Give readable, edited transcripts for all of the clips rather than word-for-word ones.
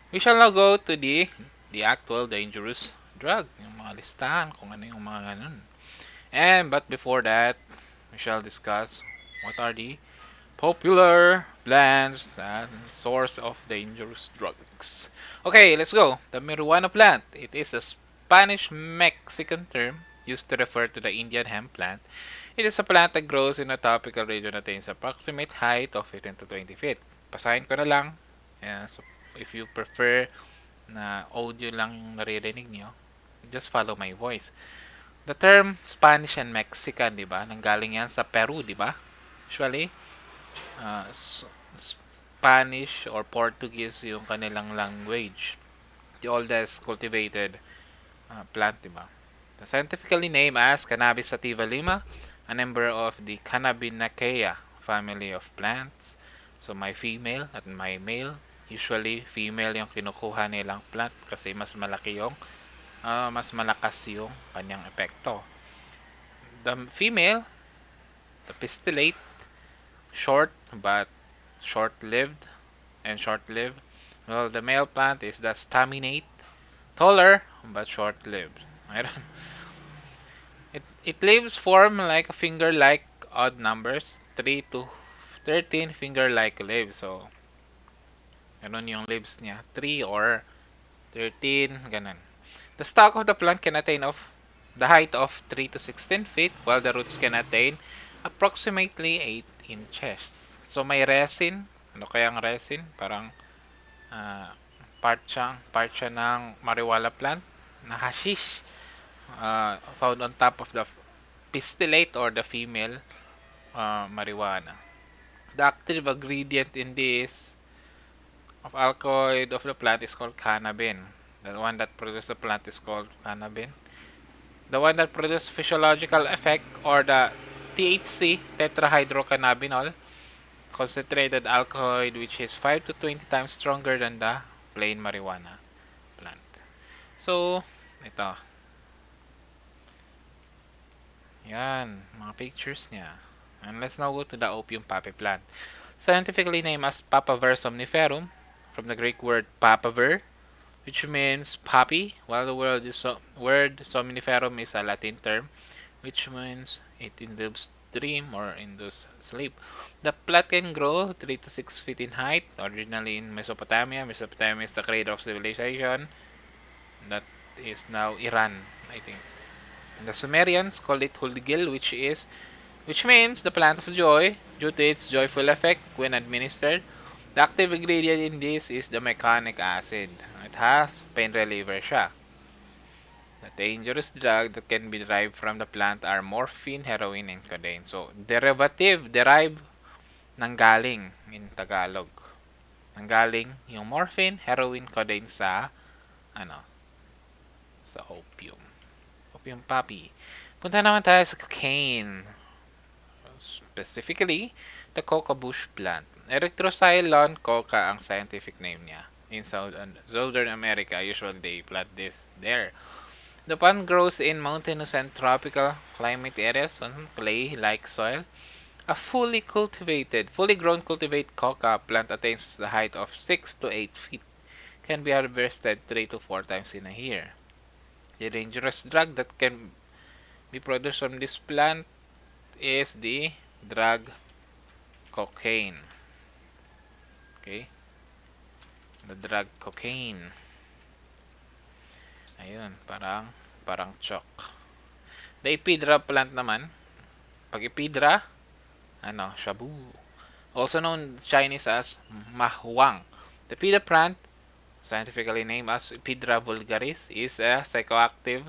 We shall now go to the actual dangerous drug. Yung mga listahan kung ano yung mga ganun. But before that, we shall discuss what are the popular plants and source of dangerous drugs. Okay, let's go. The marijuana plant. It is a Spanish-Mexican term used to refer to the Indian hemp plant. It is a plant that grows in a tropical region that attains approximate height of 15 to 20 feet. Pasahin ko na lang. So if you prefer na audio lang yung naririnig nyo, just follow my voice. The term Spanish and Mexican, di ba? Nanggaling yan sa Peru, di ba? Usually, uh, Spanish or Portuguese yung kanilang language. The oldest cultivated plant, diba? The scientifically named as Cannabis sativa lima, a member of the Cannabinaceae family of plants. So may female at may male. Usually female yung kinukuha nilang plant kasi mas malaki yung mas malakas yung kanyang epekto. The female, the pistillate, short but short-lived and short-lived. Well, the male plant is the staminate, taller but short-lived. It leaves form like a finger-like odd numbers, 3 to 13 finger-like leaves. So, ganun yung leaves niya, 3 or 13, ganun. The stalk of the plant can attain of the height of 3 to 16 feet, while the roots can attain approximately 8 inches. So, may resin. Ano kayang resin? Parang part siya ng marijuana plant na hashish found on top of the pistillate or the female marijuana. The active ingredient in this of alkaloid of the plant is called cannabin. The one that produces the plant is called cannabin. The one that produces physiological effect or the THC, tetrahydrocannabinol, concentrated alkaloid which is 5 to 20 times stronger than the plain marijuana plant. So, ito. Yan, mga pictures niya. And let's now go to the opium poppy plant. Scientifically named as Papaver somniferum, from the Greek word papaver, which means poppy, while the word somniferum is a Latin term, which means it induces dream or induces sleep. The plant can grow 3 to 6 feet in height, originally in Mesopotamia. Mesopotamia is the cradle of civilization. That is now Iran, I think. The Sumerians called it hulgil, which means the plant of joy, due to its joyful effect when administered. The active ingredient in this is the mechanic acid. It has pain reliever siya. The dangerous drug that can be derived from the plant are morphine, heroin, and codeine. So, derived, nanggaling in Tagalog. Nanggaling yung morphine, heroin, codeine sa opium. Opium poppy. Punta naman tayo sa cocaine. Specifically, the coca bush plant. Erythrocylon coca ang scientific name niya. In Southern America, usually they plant this there. The plant grows in mountainous and tropical climate areas on clay-like soil. A fully grown cultivated coca plant attains the height of 6 to 8 feet. Can be harvested 3 to 4 times in a year. The dangerous drug that can be produced from this plant is the drug cocaine. Okay? The drug cocaine. Ayun, parang chalk. The ephedra plant naman, pag ephedra, shabu. Also known in Chinese as mahuang. The ephedra plant, scientifically named as Ephedra vulgaris, is a psychoactive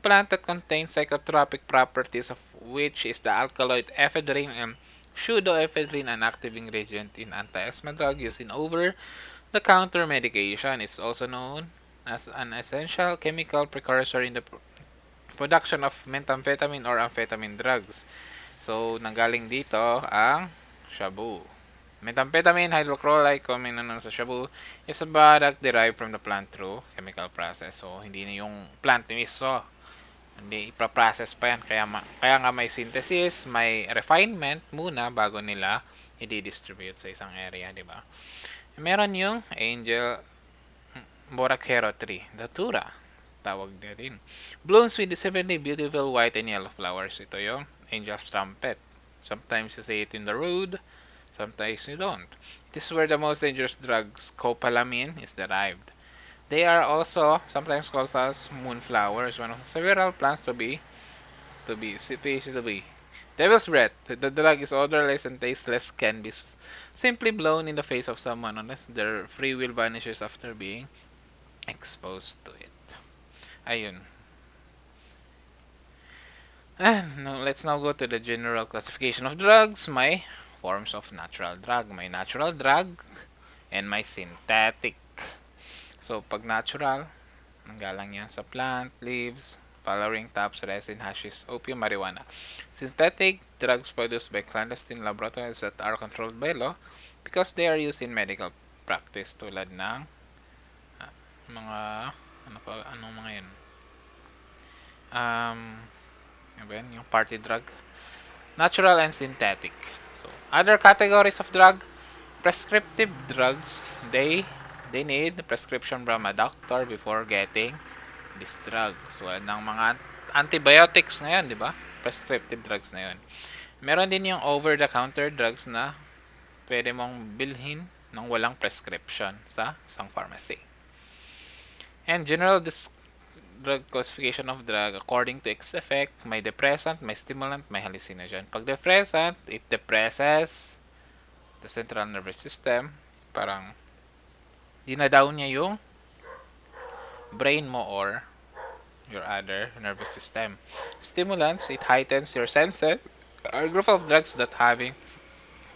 plant that contains psychotropic properties, of which is the alkaloid ephedrine and pseudoephedrine, an active ingredient in anti-asthma drug used in over-the-counter medication. It's also known as an essential chemical precursor in the production of methamphetamine or amphetamine drugs. So, nanggaling dito ang shabu. Methamphetamine hydrochloride, common sa shabu, is a product derived from the plant through chemical process. So, hindi na yung plant mismo. Hindi ipaprocess pa yan. Kaya nga may synthesis, may refinement muna bago nila i-distribute sa isang area, di ba? Meron yung Boraquero tree, datura, tawag niya din. Blooms with the 70 beautiful white and yellow flowers. Ito yung angel's trumpet. Sometimes you see it in the road, sometimes you don't. It is where the most dangerous drug, scopolamine, is derived. They are also sometimes called as moonflowers, one of several plants to be devil's breath. The drug is odorless and tasteless, can be simply blown in the face of someone unless their free will vanishes after being exposed to it. Ayun. Now, let's now go to the general classification of drugs. May forms of natural drug. May natural drug and may synthetic. So, pag natural, nanggalang yan sa plant, leaves, flowering tops, resin, hashish, opium, marijuana. Synthetic drugs produced by clandestine laboratories that are controlled by law because they are used in medical practice tulad ng mga anong mga yun? Yung party drug. Natural and synthetic. So, other categories of drug, prescriptive drugs, they need the prescription from a doctor before getting this drug. So, ng mga antibiotics ngayon, di ba? Prescriptive drugs na yun. Meron din yung over-the-counter drugs na pwede mong bilhin nang walang prescription sa isang pharmacy. And general drug classification of drug according to its effect, may depressant, may stimulant, may hallucinogen. Pag depressant, it depresses the central nervous system. Parang dinadown niya yung brain mo or your other nervous system. Stimulants, it heightens your senses. A group of drugs that having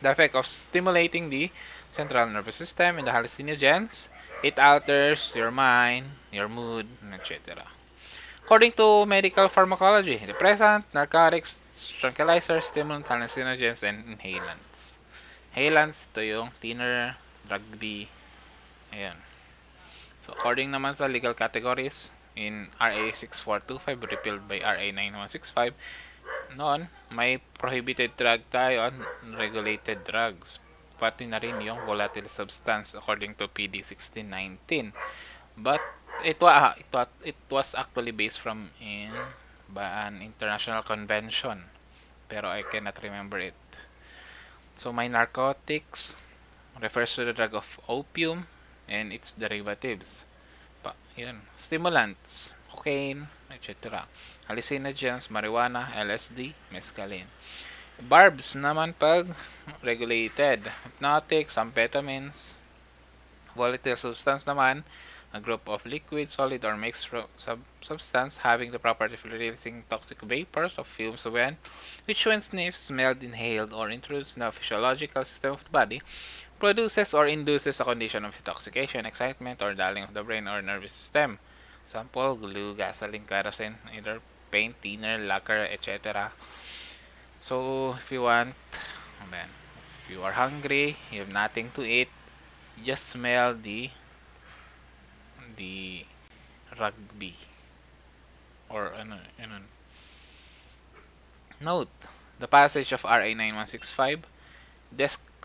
the effect of stimulating the central nervous system. And the hallucinogens, it alters your mind, your mood, etc. According to medical pharmacology, depressant, narcotics, tranquilizers, stimulant, hallucinogens, and inhalants. Inhalants, ito yung thinner, drug B. Ayan. So, according naman sa legal categories, in RA 6425 repealed by RA 9165, noon, may prohibited drug tayo, regulated drugs. Pati na rin yung volatile substance according to PD 1619. But it was actually based from an international convention, pero I cannot remember it. So my narcotics refers to the drug of opium and its derivatives. Yun, stimulants, cocaine, etc. Hallucinogens, marijuana, LSD, mescaline. Barbs naman pag regulated. Hypnotics, amphetamines. Volatile substance naman, a group of liquid, solid, or mixed substance having the property of releasing toxic vapors of fumes which when sniffed, smelled, inhaled, or introduced in the physiological system of the body, produces or induces a condition of intoxication, excitement, or dulling of the brain or nervous system. Example, glue, gasoline, kerosene, either paint, thinner, lacquer, etc. So, if you are hungry, you have nothing to eat, just smell the rugby or Note, the passage of RA 9165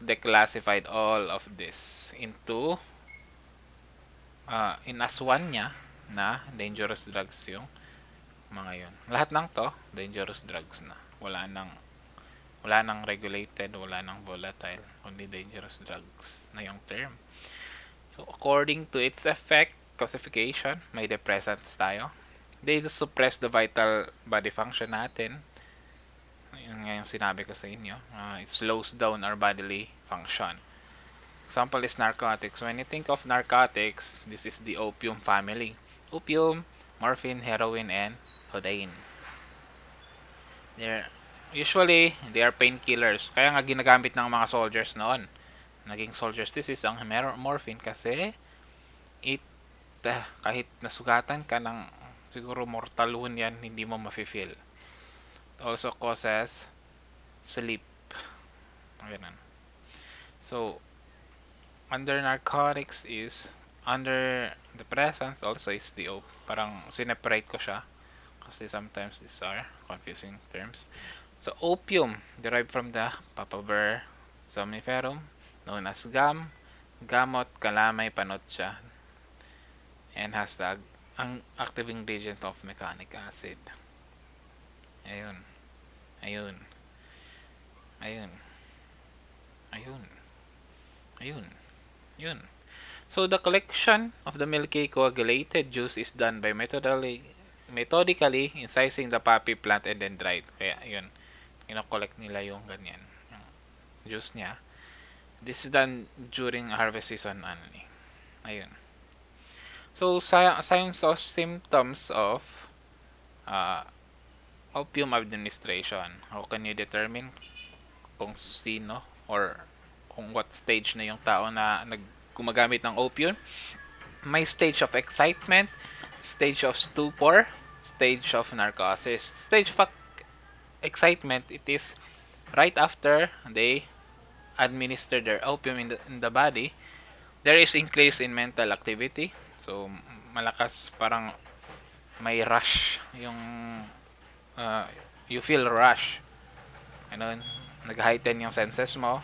declassified all of this into in as one niya na dangerous drugs yung mga yun. Lahat ng to, dangerous drugs na. Wala nang regulated, wala nang volatile, only dangerous drugs na yung term. So, according to its effect, classification, may depressants tayo. They suppress the vital body function natin. Yun nga yung sinabi ko sa inyo. It slows down our bodily function. Example is narcotics. When you think of narcotics, this is the opium family. Opium, morphine, heroin, and codeine. Usually, they are painkillers. Kaya nga ginagamit ng mga soldiers noon. Naging soldiers, this is ang morphine kasi kahit nasugatan ka ng siguro mortal wound yan, hindi mo mafe-feel. It also causes sleep. Ganun. So, under narcotics is, under depressants also is the parang sineparate ko siya kasi sometimes these are confusing terms. So, opium, derived from the papaver somniferum, known as gamot, kalamay, panotsa. and has the ang active ingredient of mechanic acid. Ayun. Ayun. Ayun. Ayun. Ayun. Yun. So the collection of the milky coagulated juice is done by methodically incising the poppy plant and then dried. Kaya yun, kino-collect nila yung ganyan, yung juice niya. This is done during harvest season only. Ayun. So signs of symptoms of uh, opium administration. How can you determine kung sino or kung what stage na yung tao na gumagamit ng opium? May stage of excitement, stage of stupor, stage of narcosis. Stage of excitement, it is right after they administer their opium in the body. There is increase in mental activity. So, malakas, parang may rush. You feel rush. Ano, nag-heighten yung senses mo.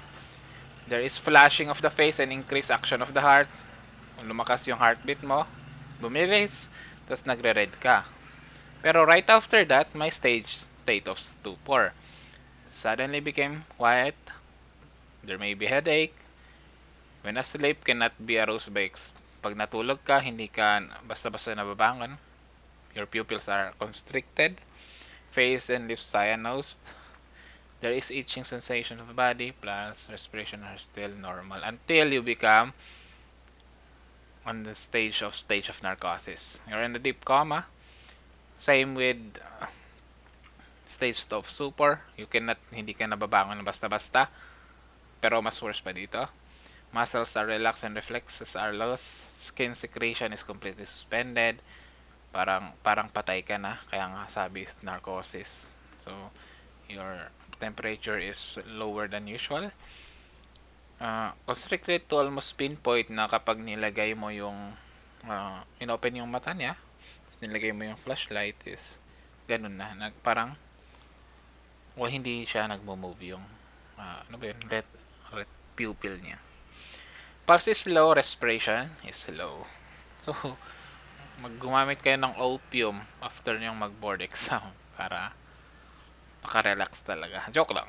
There is flashing of the face and increased action of the heart. Lumakas yung heartbeat mo, bumilis, tapos nagre-red ka. Pero right after that, may state of stupor. Suddenly became quiet. There may be headache. When asleep, cannot be aroused by pag natulog ka, hindi ka basta-basta nababangon. Your pupils are constricted. Face and lips cyanosed. There is itching sensation of the body, plus respiration are still normal until you become on the stage of narcosis. You're in a deep coma. Same with stage of stupor. Hindi ka nababangon basta-basta. Pero mas worse pa dito. Muscles are relaxed and reflexes are lost. Skin secretion is completely suspended. Parang patay ka na. Kaya nga sabi narcosis. So, your temperature is lower than usual. Constricted to almost pinpoint na kapag nilagay mo yung inopen yung mata niya, nilagay mo yung flashlight is ganun na, parang hindi siya nagmo-move yung red pupil niya. Pulse is slow, respiration is slow. So gumamit kayo ng opium after yung mag-board exam para maka-relax talaga. Joke lang.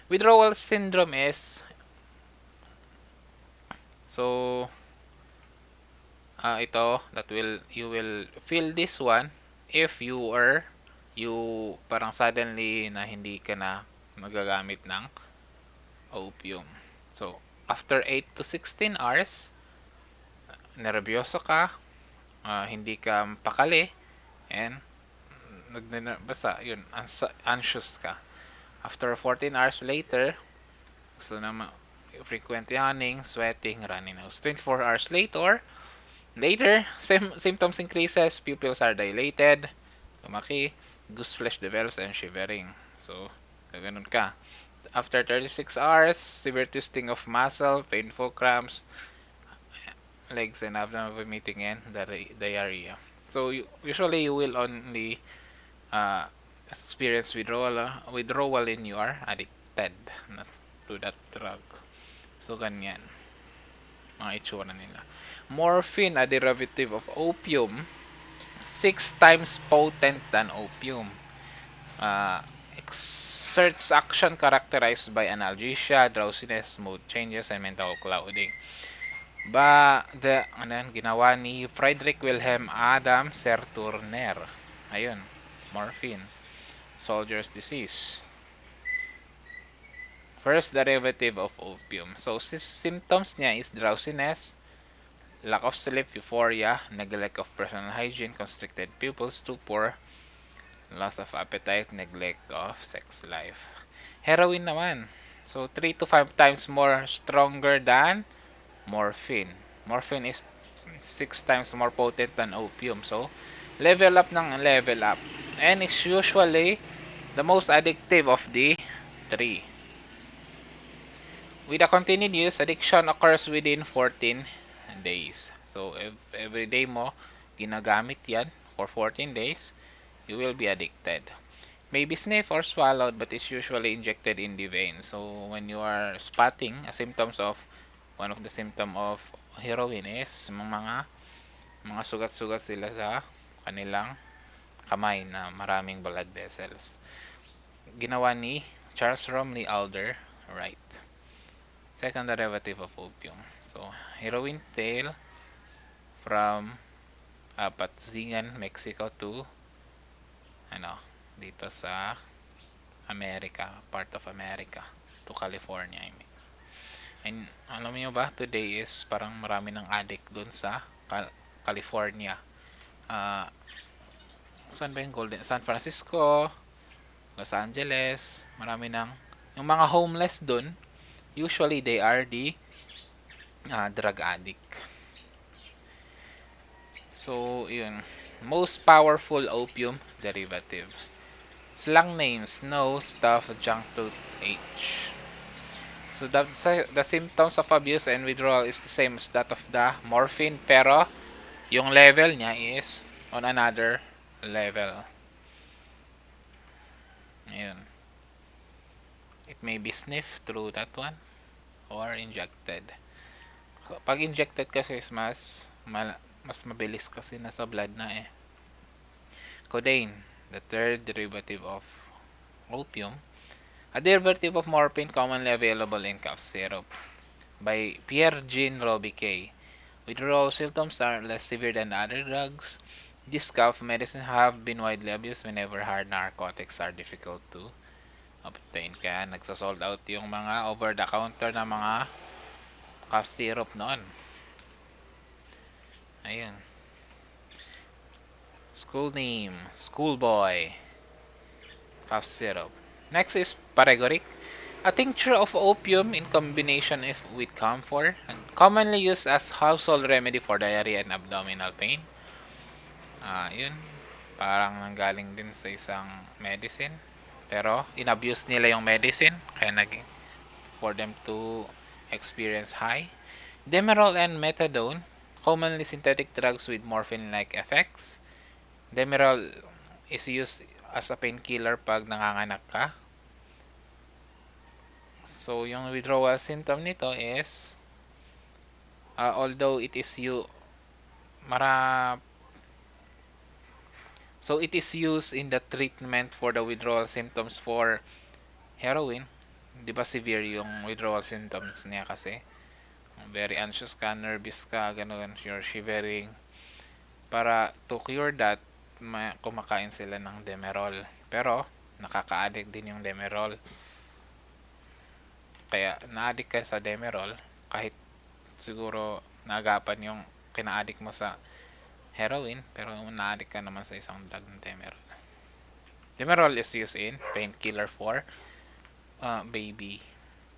Withdrawal syndrome is so ito that you will feel this one if you parang suddenly na hindi ka na magagamit ng opium. So after 8 to 16 hours, nervyoso ka, hindi ka pakali, and basta yun, anxious ka. After 14 hours later, gusto na frequent yawning, sweating, running nose. 24 hours later, symptoms increases, pupils are dilated, lumaki, goose flesh develops, and shivering. So, ganun ka. After 36 hours, severe twisting of muscle, painful cramps, legs and abdomen vomiting, and diarrhea. So, usually you will only experience withdrawal when you are addicted to that drug. So, ganyan mga itsura nila. Morphine, a derivative of opium, 6 times potent than opium. Exerts action characterized by analgesia, drowsiness, mood changes, and mental clouding. Ginawa ni Friedrich Wilhelm Adam Serturner. Ayun, morphine. Soldier's disease. First derivative of opium. So, symptoms niya is drowsiness, lack of sleep, euphoria, neglect of personal hygiene, constricted pupils, stupor, loss of appetite, neglect of sex life. Heroin naman. So, 3 to 5 times more stronger than morphine. Morphine is 6 times more potent than opium. So, level up ng level up. And is usually the most addictive of the 3. With a continued use, addiction occurs within 14 days. So, if every day mo ginagamit yan for 14 days, you will be addicted. May be sniffed or swallowed, but is usually injected in the vein. So, when you are spotting one of the symptoms of heroin is mga Mga sugat-sugat sila sa kanilang kamay na maraming blood vessels. Ginawa ni Charles Romley Alder Wright. Second derivative of opium. So, heroin tail from Patzingan, Mexico to dito sa America, part of America, to California, I mean. And alam niyo ba, today is parang marami ng addict dun sa California. Saan ba yung San Francisco, Los Angeles, marami ng yung mga homeless dun, usually they are the drug addict. So, yun. Most powerful opium derivative. Slang names: Snow, Stuff, Junk Tooth, H. So, the symptoms of abuse and withdrawal is the same as that of the morphine, pero yung level niya is on another level. Ayun. It may be sniffed through that one or injected. Pag injected kasi is mas mabilis kasi nasa blood na eh. Codeine, the third derivative of opium, a derivative of morphine commonly available in cough syrup. By Pierre-Jean Robiquet. Withdrawal symptoms are less severe than other drugs. These cough medicines have been widely abused whenever hard narcotics are difficult to obtain. Kaya nagsasold out yung mga over-the-counter na mga cough syrup noon. Ayun. School name, Schoolboy, cough syrup. Next is paregoric, a tincture of opium in combination with camphor, and commonly used as household remedy for diarrhea and abdominal pain. Yun. Parang nanggaling din sa isang medicine. Pero, inabuse nila yung medicine. Kaya naging for them to experience high. Demerol and methadone, commonly synthetic drugs with morphine-like effects. Demerol is used as a painkiller pag nanganganak ka. So, yung withdrawal symptom nito is although it is so it is used in the treatment for the withdrawal symptoms for heroin. Di ba severe yung withdrawal symptoms niya kasi? Very anxious ka, nervous ka, gano'n, you're shivering. Para to cure that, kumakain sila ng Demerol. Pero, nakaka-addict din yung Demerol. Kaya, na-addict ka sa Demerol, kahit siguro naagapan yung kina-addict mo sa heroin, pero na-addict ka naman sa isang drug ng Demerol. Demerol is used in painkiller for baby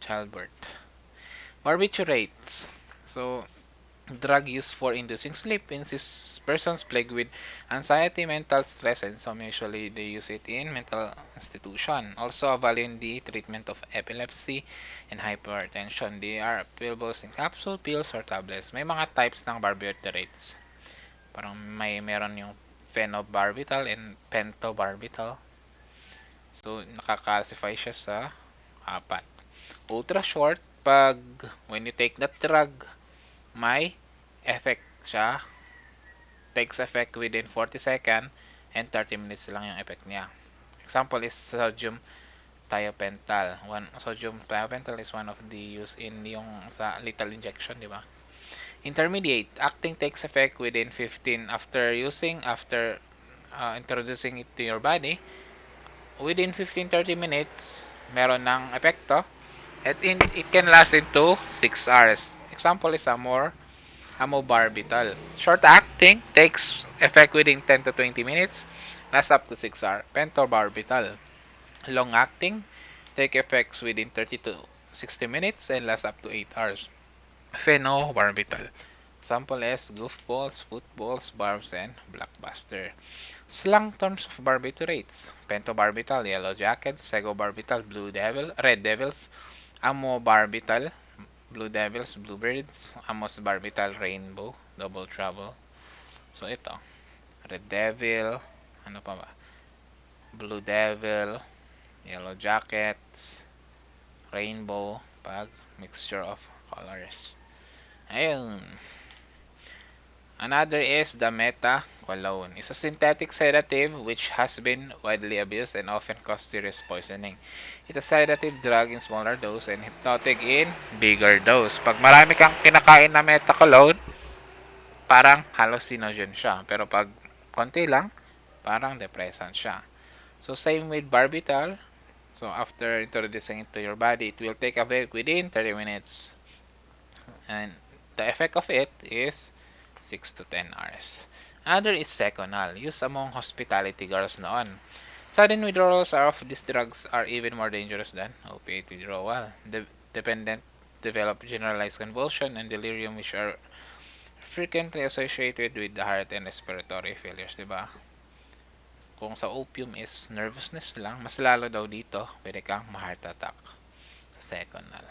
childbirth. Barbiturates. So, drug used for inducing sleep in persons plagued with anxiety, mental stress, and some usually they use it in mental institution. Also available in the treatment of epilepsy and hypertension. They are available in capsule, pills, or tablets. May mga types ng barbiturates. Parang meron yung phenobarbital and pentobarbital. So, nakaka-classify siya sa 4. Ultra short, when you take that drug, may effect siya. Takes effect within 40 seconds and 30 minutes lang yung effect niya. Example is sodium thiopental. Sodium thiopental is one of the use in yung sa lethal injection, di ba? Intermediate, acting takes effect within 15 after introducing it to your body. Within 15-30 minutes, meron ng epekto. At it can last into 6 hours. Example is amobarbital. Short acting takes effect within 10 to 20 minutes, lasts up to 6 hours. Pentobarbital. Long acting take effects within 30 to 60 minutes and lasts up to 8 hours. Phenobarbital. Example is goofballs, footballs, barbs, and blockbuster. Slang terms of barbiturates: pentobarbital, yellow jacket; segobarbital, blue devil, red devils; amobarbital, blue devils, bluebirds; amosbarbital, rainbow, double trouble. So ito, red devil, ano pa ba? Blue devil, yellow jackets, rainbow, pag mixture of colors. Ayun. Another is the metacolone. It's a synthetic sedative which has been widely abused and often causes serious poisoning. It's a sedative drug in smaller dose and hypnotic in bigger dose. Pag marami kang kinakain na metacolone, parang hallucinogen siya. Pero pag konti lang, parang depressant siya. So same with barbital. So after introducing it to your body, it will take effect within 30 minutes. And the effect of it is 6 to 10 hours. Another is seconal, used among hospitality girls noon. Sudden withdrawals of these drugs are even more dangerous than opiate withdrawal. The dependent develop generalized convulsion and delirium which are frequently associated with the heart and respiratory failures, diba? Kung sa opium is nervousness lang, mas lalo daw dito, pwede kang ma-heart attack sa seconal.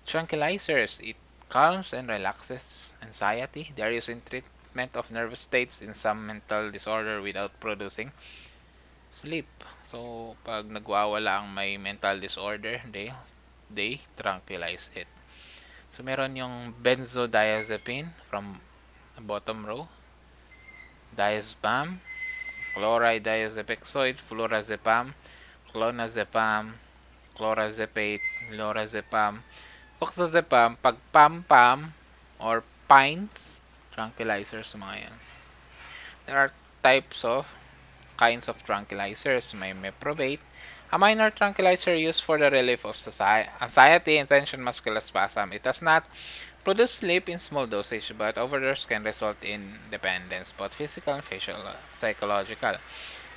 Tranquilizers, it calms and relaxes anxiety. They are used in treatment of nervous states in some mental disorder without producing sleep. So, pag nagwawala ang may mental disorder, they tranquilize it. So, meron yung benzodiazepine from the bottom row, diazepam, chloride diazepexoid, flurazepam, clonazepam, clorazepate, lorazepam, oxazepam, pag pam-pam or pines, tranquilizers, mga yan. There are kinds of tranquilizers. May meprobate, a minor tranquilizer used for the relief of anxiety and tension muscular spasm. It does not produce sleep in small dosage, but overdose can result in dependence, both physical and psychological.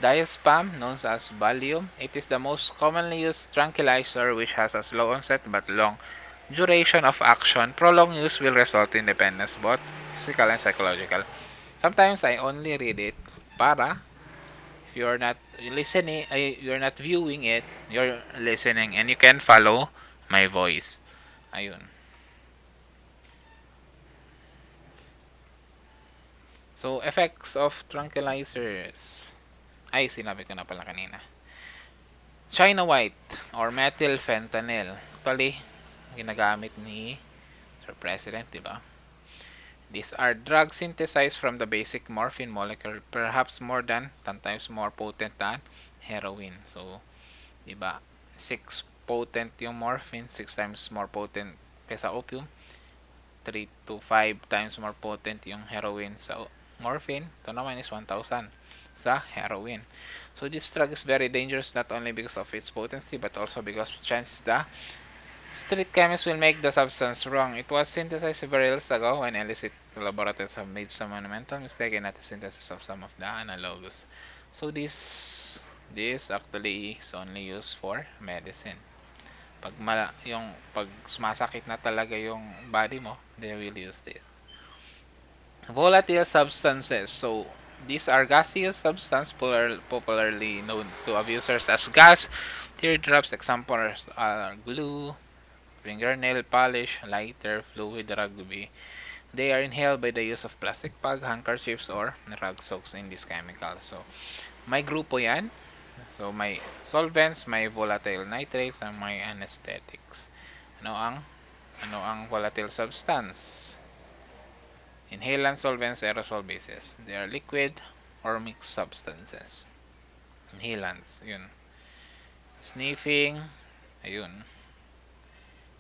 Diazepam, known as Valium, it is the most commonly used tranquilizer which has a slow onset but long duration of action. Prolonged use will result in dependence, both physical and psychological. Sometimes I only read it para if you're not listening, you're not viewing it, you're listening and you can follow my voice. Ayun. So, effects of tranquilizers. Ay, sinabi ko na pala kanina. China White or methyl fentanyl. Actually, ginagamit ni Sir President, di ba? These are drugs synthesized from the basic morphine molecule, perhaps more than 10 times more potent than heroin. So, di ba? 6 potent yung morphine, 6 times more potent kaysa opium. 3 to 5 times more potent yung heroin sa morphine. Ito naman is 1,000 sa heroin. So this drug is very dangerous not only because of its potency but also because chances the street chemists will make the substance wrong. It was synthesized several years ago when illicit laboratories have made some monumental mistake in the synthesis of some of the analogs. So this actually is only used for medicine. Pag sumasakit na talaga yung body mo, they will use it. Volatile substances. So these are gaseous substances popularly known to abusers as gas, teardrops. Examples are glue, fingernail polish, lighter, fluid, rugby. They are inhaled by the use of plastic bag, handkerchiefs, or rug soaks in these chemicals. So, may grupo yan. So, may solvents, may volatile nitrates, and may anesthetics. Ano ang volatile substance? Inhalant solvents, aerosol bases. They are liquid or mixed substances. Inhalants, yun. Sniffing, ayun.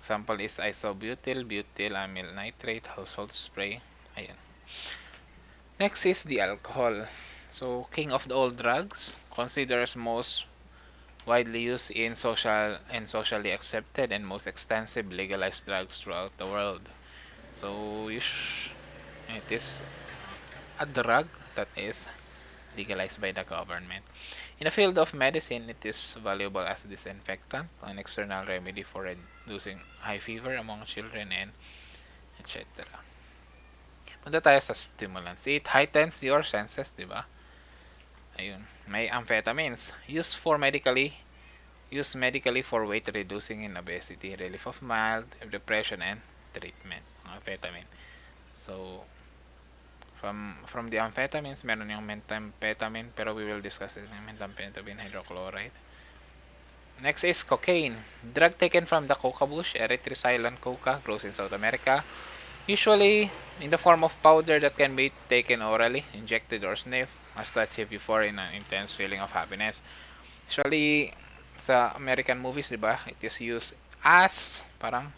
Example is isobutyl, butyl, amyl nitrate, household spray. Ayun. Next is the alcohol. So, king of the all drugs, considers most widely used in socially accepted and most extensive legalized drugs throughout the world. So, it is a drug that is legalized by the government. In the field of medicine, it is valuable as a disinfectant, an external remedy for reducing high fever among children and etc. Punta tayo sa stimulants. It heightens your senses, di ba? Ayun. May amphetamines. Used medically for weight reducing in obesity, relief of mild depression, and treatment. Amphetamine. So, from the amphetamines, meron yung methamphetamine, pero we will discuss it yung methamphetamine hydrochloride. Next is cocaine. Drug taken from the coca bush, Erythricylon coca, grows in South America. Usually in the form of powder that can be taken orally, injected or sniffed, as touched before in an intense feeling of happiness. Usually sa American movies, 'di ba? It is used as parang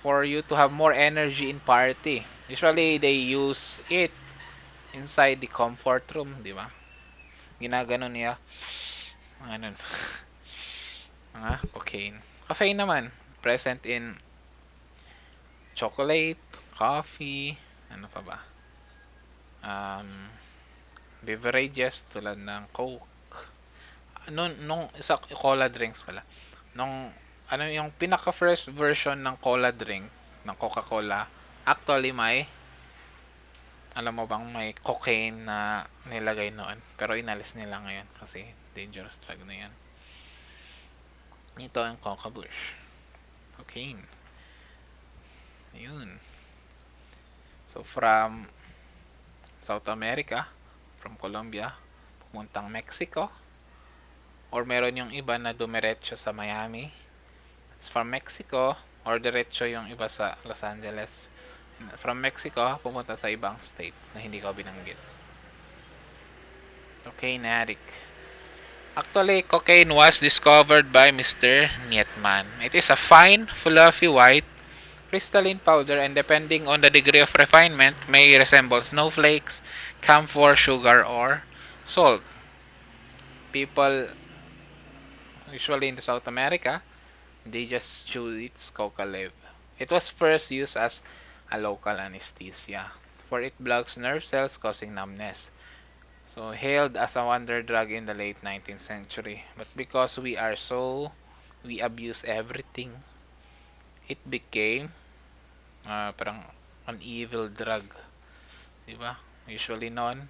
for you to have more energy in party. Usually they use it inside the comfort room, 'di ba? Ginaganon niya. Ano, mga cocaine. Caffeine naman, present in chocolate, coffee, ano pa ba? Um, Beverages tulad ng Coke. Nung isa cola drinks pala. Nung ano yung pinaka first version ng cola drink ng Coca-Cola, actually may alam mo bang may cocaine na nilagay noon, pero inalis nila ngayon kasi dangerous drug na yan. Ito ang Coca Bush. Cocaine. Ayun. So from South America, from Colombia, pumuntang Mexico, or meron yung iba na dumiretso sa Miami. It's from Mexico, or diretso yung iba sa Los Angeles. From Mexico, pumunta sa ibang states na hindi ko binanggit. Cocaine addict. Actually, cocaine was discovered by Mr. Nietman. It is a fine, fluffy white, crystalline powder, and depending on the degree of refinement, may resemble snowflakes, camphor, sugar, or salt. People, usually in South America, they just chew its coca leaf. It was first used as a local anesthesia, for it blocks nerve cells causing numbness. So hailed as a wonder drug in the late 19th century. But because we abuse everything, it became parang an evil drug. Diba? Usually noon,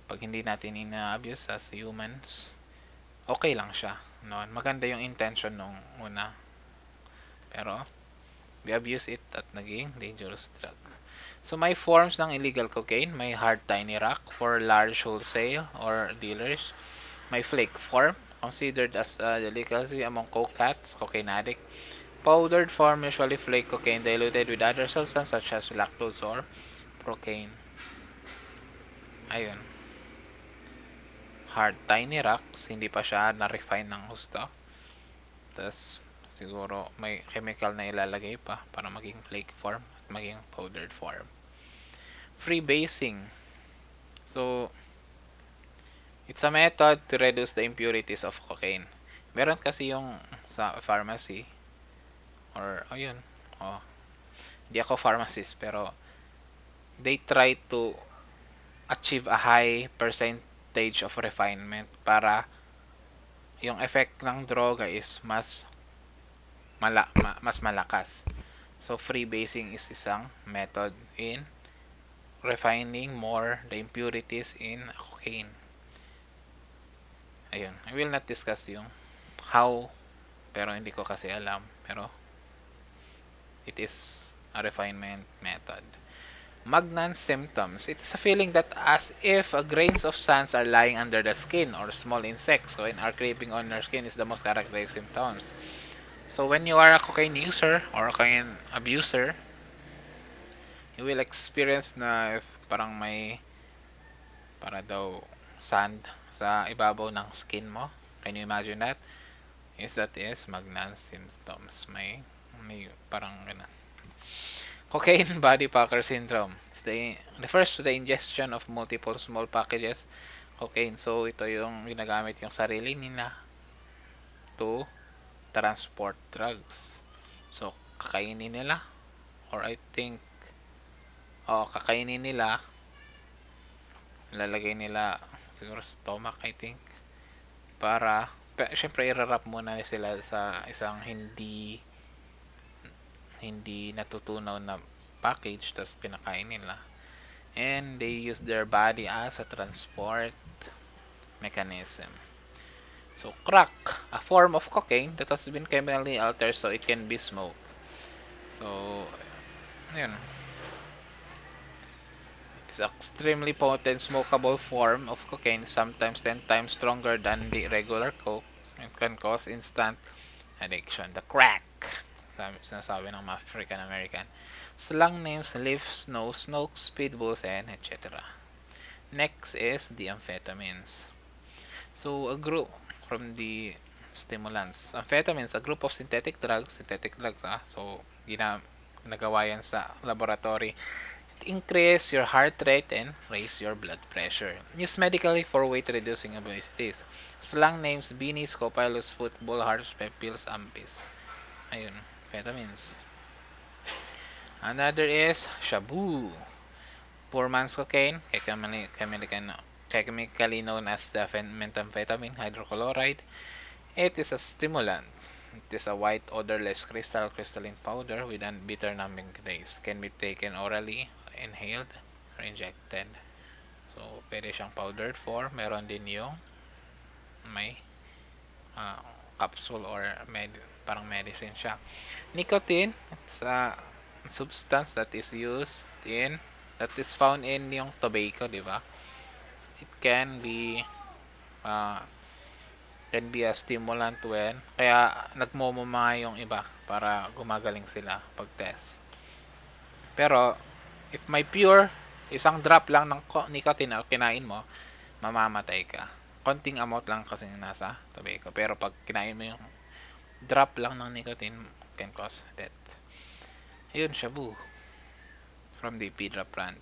pag hindi natin ina-abuse as humans, okay lang siya. Noon, maganda yung intention nung una. Pero, we abuse it at naging dangerous drug. So may forms ng illegal cocaine, may hard tiny rock for large wholesale or dealers, may flake form, considered as a delicacy among coke cats, cocaine addict, powdered form, usually flake cocaine diluted with other substance such as lactose or procaine. Ayun. Hard tiny rocks, hindi pa siya na-refine ng gusto. Tapos, siguro may chemical na ilalagay pa para maging flake form at maging powdered form. Freebasing. So, it's a method to reduce the impurities of cocaine. Meron kasi yung sa pharmacy or ayun. Oh, hindi ako pharmacist pero they try to achieve a high percentage of refinement para yung effect ng droga is mas malakas. So freebasing is isang method in refining more the impurities in cocaine. Ayun, I will not discuss yung how, pero hindi ko kasi alam, pero it is a refinement method. Magnum Symptoms. It is a feeling that as if grains of sands are lying under the skin or small insects and are creeping on your skin is the most characteristic symptoms. So when you are a cocaine user or a cocaine abuser, you will experience na if parang may para daw sand sa ibabaw ng skin mo. Can you imagine that? That is Magnum Symptoms. May parang ganun. Cocaine body packer syndrome. It refers to the ingestion of multiple small packages cocaine. So ito yung ginagamit yung sarili nila to transport drugs. So kakainin nila or I think kakainin nila, lalagay nila siguro stomach I think para syempre i-wrap muna sila sa isang hindi natutunaw na package tapos pinakain nila and they use their body as a transport mechanism. So crack, a form of cocaine that has been chemically altered so it can be smoked. So ayun, it's an extremely potent smokable form of cocaine, sometimes 10 times stronger than the regular coke, and can cause instant addiction. The crack. sinasabi ng mga African American. Slang names Leaf, Snow, Snoke, Speedballs, and etc. Next is the amphetamines. So, a group from the stimulants. Amphetamines, a group of synthetic drugs. So, ginagawa yan sa laboratory. It increase your heart rate and raise your blood pressure. Used medically for weight reducing obesities. Slang names beanies, copilus, football, hearts, pills, ampis. Ayun, amphetamines. Another is shabu. Poor man's cocaine, chemically known as the methamphetamine hydrochloride. It is a stimulant. It is a white, odorless crystalline powder with a bitter numbing taste. Can be taken orally, inhaled, or injected. So, pwede siyang powdered form. Meron din yung may capsule or parang medicine siya. Nicotine, it's a substance that is found in yung tobacco, di ba? It can be a stimulant when kaya nagmumuma yung iba para gumagaling sila pag test. Pero if may pure isang drop lang ng nicotine na kinain mo, mamamatay ka. Konting amount lang kasi nasa tobacco. Pero pag kinain mo yung drop lang ng nicotine, can cause death. Ayun, shabu. From the Pedra plant.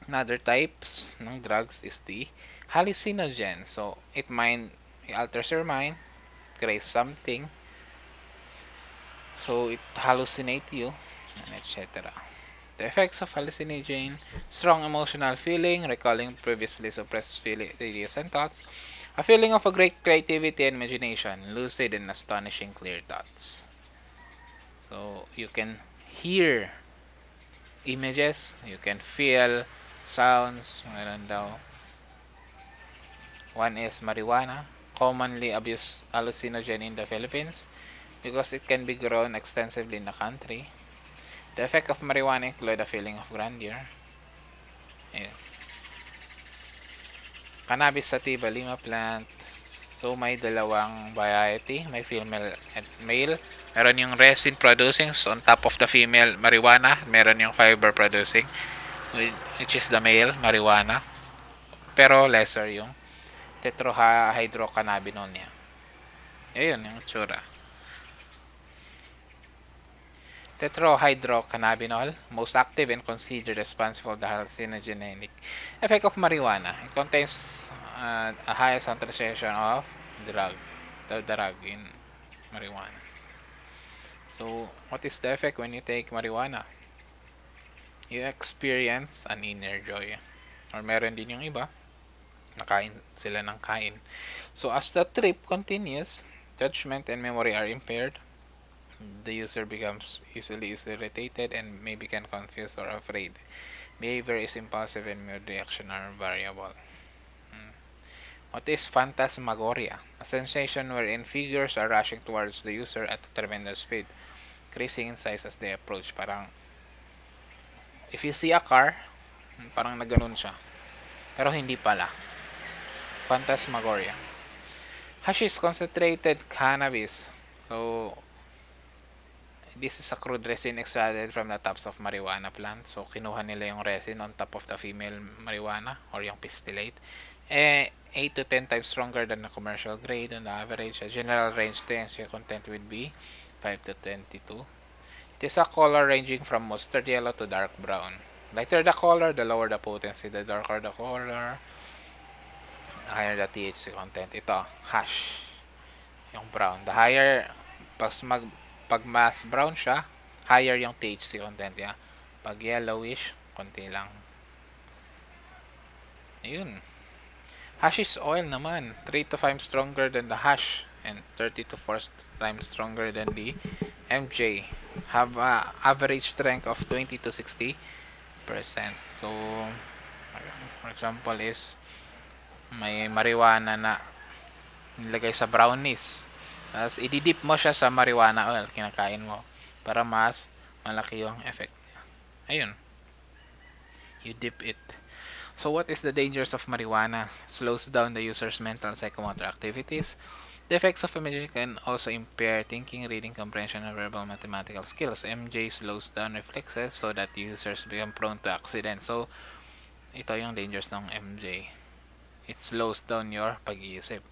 Another types ng drugs is the Halicinogen. So, it alters your mind, creates something. So, it hallucinates you, and etc. The effects of hallucinogen: strong emotional feeling, recalling previously suppressed ideas and thoughts, a feeling of a great creativity and imagination, lucid and astonishing clear thoughts. So, you can hear images, you can feel sounds, meron daw. One is marijuana, commonly abused hallucinogen in the Philippines because it can be grown extensively in the country. The effect of marijuana include a feeling of grandeur. Ayun. Cannabis sativa, lima plant. So, may dalawang variety. May female and male. Meron yung resin producing on top of the female marijuana. Meron yung fiber producing, which is the male marijuana. Pero lesser yung tetrahydrocannabinol niya. Ayun yung tsura. Tetrahydrocannabinol, most active and considered responsible for the hallucinogenic effect of marijuana. It contains a high concentration of the drug in marijuana. So, what is the effect when you take marijuana? You experience an inner joy. Or meron din yung iba, nakain sila ng kain. So, as the trip continues, judgment and memory are impaired. The user becomes easily irritated and may become confused or afraid. Behavior is impulsive and mood reaction are variable. What is Fantasmagoria? A sensation wherein figures are rushing towards the user at a tremendous speed, increasing in size as they approach. Parang, if you see a car, parang nagganon siya. Pero hindi pala. Fantasmagoria. Hashish concentrated cannabis. So, this is a crude resin extracted from the tops of marijuana plant. So, kinuha nila yung resin on top of the female marijuana or yung pistillate. 8 to 10 times stronger than the commercial grade on the average. A general range THC content would be 5 to 22. It is a color ranging from mustard yellow to dark brown. Lighter the color, the lower the potency. The darker the color, the higher the THC content. Ito, hash. Yung brown. The higher, pag mas brown siya, higher yung THC content niya. Pag yellowish, konti lang. Ayun. Hashish oil naman, 3 to 5 stronger than the hash and 30 to 4 times stronger than the MJ. Have a average strength of 20 to 60%. So, for example is may marijuana na nilagay sa brownies. Tapos, ididip mo siya sa marijuana oil, kinakain mo, para mas malaki yung effect niya. Ayun. You dip it. So, what is the dangers of marijuana? Slows down the user's mental and psychomotor activities. The effects of MJ can also impair thinking, reading comprehension, and verbal mathematical skills. MJ slows down reflexes so that users become prone to accidents. So, ito yung dangers ng MJ. It slows down your pag-iisip.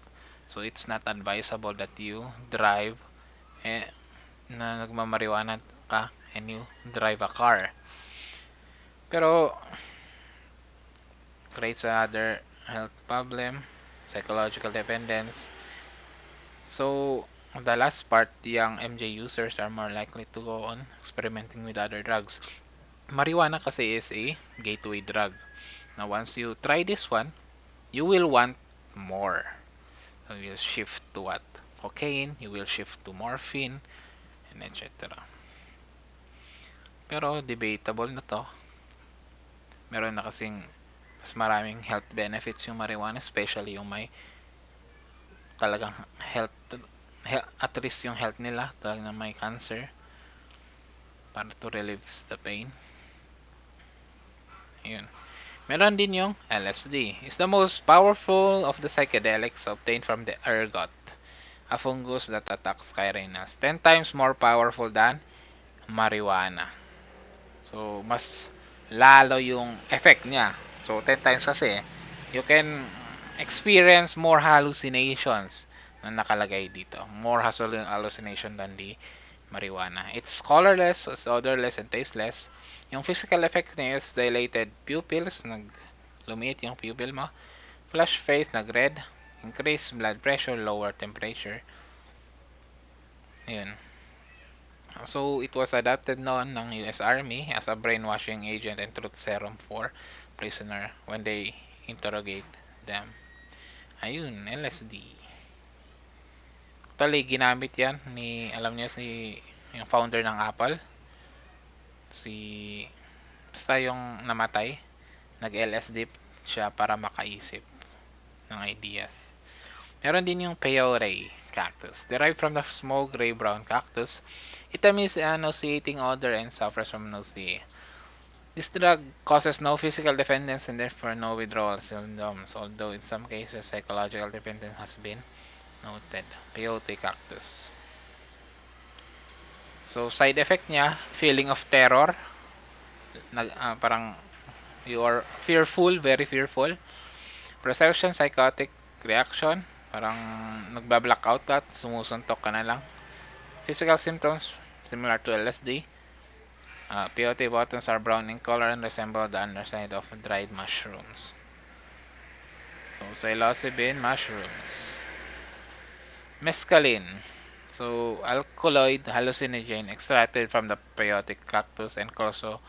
So, it's not advisable that you drive na nagmamariwana ka and you drive a car. Pero, creates another health problem, psychological dependence. So, the last part, young MJ users are more likely to go on experimenting with other drugs. Marijuana kasi is a gateway drug. Now, once you try this one, you will want more. So, you will shift to what? Cocaine, you will shift to morphine, and etc. Pero, debatable na to. Meron na kasing mas maraming health benefits yung marijuana, especially yung may talagang health, at risk yung health nila, talagang may cancer, para to relieve the pain. Ayun. Meron din yung LSD. It's the most powerful of the psychedelics obtained from the ergot, a fungus that attacks carinals. 10 times more powerful than marijuana. So, mas lalo yung effect niya. So, 10 times kasi, you can experience more hallucinations na nakalagay dito. More hallucination than the marijuana. It's colorless, it's odorless, and tasteless. Yung physical effect niya is dilated pupils, lumiit yung pupil mo. Flush face, nag-red. Increased blood pressure, lower temperature. Ayun. So, it was adapted noon ng US Army as a brainwashing agent and truth serum for prisoner when they interrogate them. Ayun, LSD. Actually, ginamit yan alam niyo yung founder ng Apple. Basta yung namatay, nag-LSD siya para makaisip ng ideas. Meron din yung peyote cactus. Derived from the small gray-brown cactus, it emits a nauseating odor and suffers from nausea. This drug causes no physical dependence and therefore no withdrawal syndromes, although in some cases psychological dependence has been noted. Peyote cactus. So, side effect niya, feeling of terror. Parang you are fearful, very fearful. Perception, psychotic reaction. Parang nagba-blackout ka, sumusuntok ka na lang. Physical symptoms, similar to LSD. Peyote buttons are brown in color and resemble the underside of dried mushrooms. So, psilocybin mushrooms. Mescaline. So, alkaloid hallucinogen extracted from the peyote cactus and can also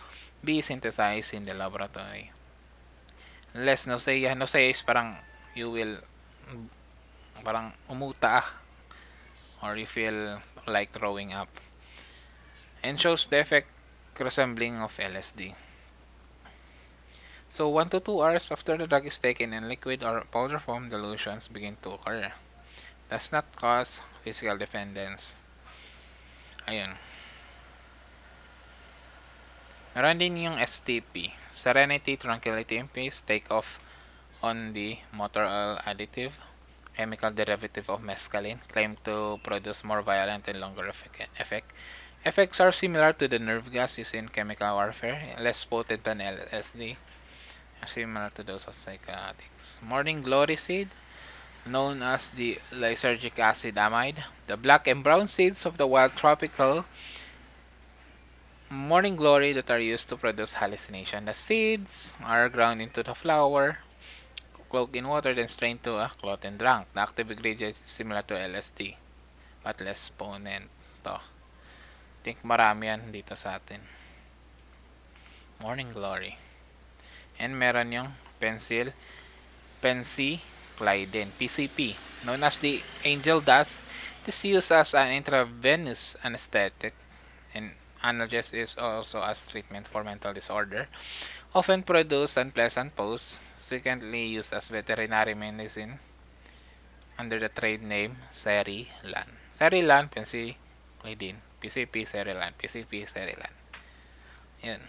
be synthesized in the laboratory. Less nausea. Nausea is parang you will parang umuta or you feel like throwing up. And shows the effect resembling of LSD. So 1 to 2 hours after the drug is taken in liquid or powder form, delusions begin to occur. Does not cause physical dependence. Ayun. Meron din yung STP. Serenity, tranquility, and peace take off on the motor oil additive, chemical derivative of mescaline, claimed to produce more violent and longer effect. Effects are similar to the nerve gas used in chemical warfare, less potent than LSD, similar to those of psychotics. Morning glory seed, known as the lysergic acid amide, the black and brown seeds of the wild tropical morning glory that are used to produce hallucination. The seeds are ground into the flour, cloaked in water, then strained to a cloth and drunk. The active ingredient is similar to LSD, but less potent. To. Think marami yan dito sa atin. Morning glory. And meron yung penicillin, PCP, known as the angel dust. This is used as an intravenous anesthetic and analgesic is also as treatment for mental disorder. Often produce unpleasant pose, secondly used as veterinary medicine under the trade name Serilan. Serilan, penicillin, PCP, Serilan, PCP, Serilan. Yun.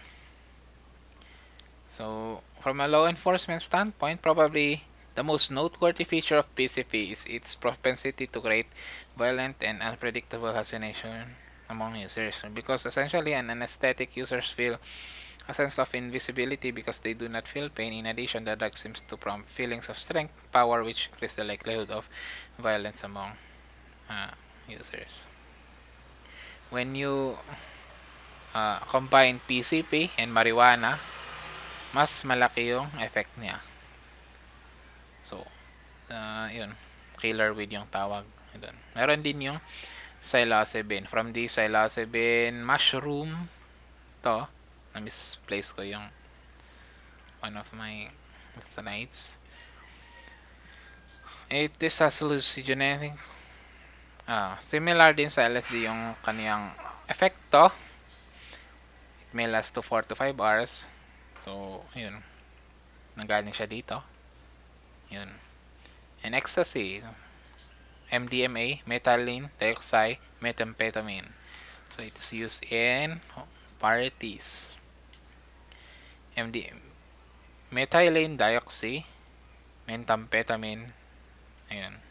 So, from a law enforcement standpoint, probably The most noteworthy feature of PCP is its propensity to create violent and unpredictable hallucination among users, because essentially an anesthetic users feel a sense of invisibility because they do not feel pain. In addition, the drug seems to prompt feelings of strength, power, which increase the likelihood of violence among uh, users. When you combine PCP and marijuana, mas malaki yung effect niya. So, yun. Killer weed yung tawag. Doon. Meron din yung psilocybin. From the psilocybin mushroom, to, na-misplace ko yung one of my nights. It is a hallucinogenic. Similar din sa LSD yung kaniyang epekto. It may last to 4 to 5 hours. So, yun. Nanggaling siya dito. Yun. And ecstasy, MDMA, methylene dioxide, methamphetamine. So it is used in parties. Methylene dioxide, methamphetamine. Ayun.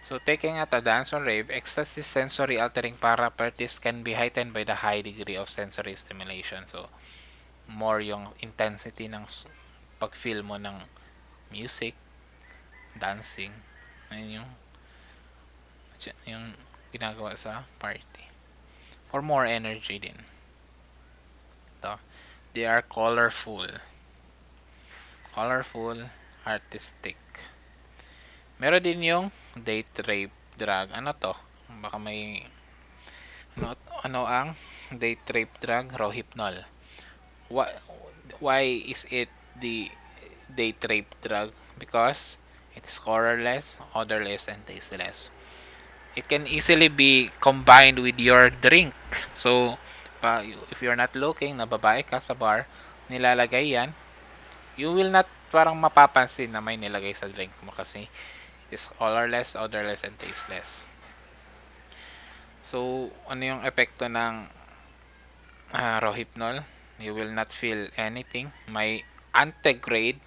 So taking at a dance or rave, ecstasy sensory altering properties can be heightened by the high degree of sensory stimulation. So more yung intensity ng pag-feel mo ng music, dancing. Ayun yung ginagawa sa party. For more energy din. Ito. They are colorful, artistic. Meron din yung date rape drug. Ano to? Baka may ano ang date rape drug? Rohypnol. Why is it the date rape drug? Because it is colorless, odorless, and tasteless. It can easily be combined with your drink. So, if you're not looking, nababae ka sa bar, nilalagay yan, you will not parang mapapansin na may nilagay sa drink mo kasi it is colorless, odorless, and tasteless. So, ano yung epekto ng Rohypnol? You will not feel anything. May anterograde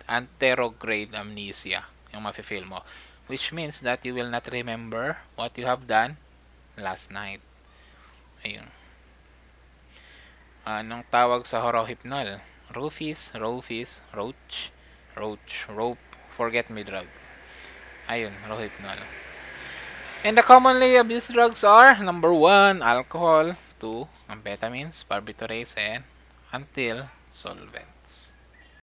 amnesia yung mafe-feel mo, which means that you will not remember what you have done last night. Ayun. Anong tawag sa Rohypnol? Roofies, roach, rope, forget me drug. Ayun, Rohypnol. And the commonly abused drugs are number 1, alcohol, 2, amphetamines, barbiturates, and until solvents.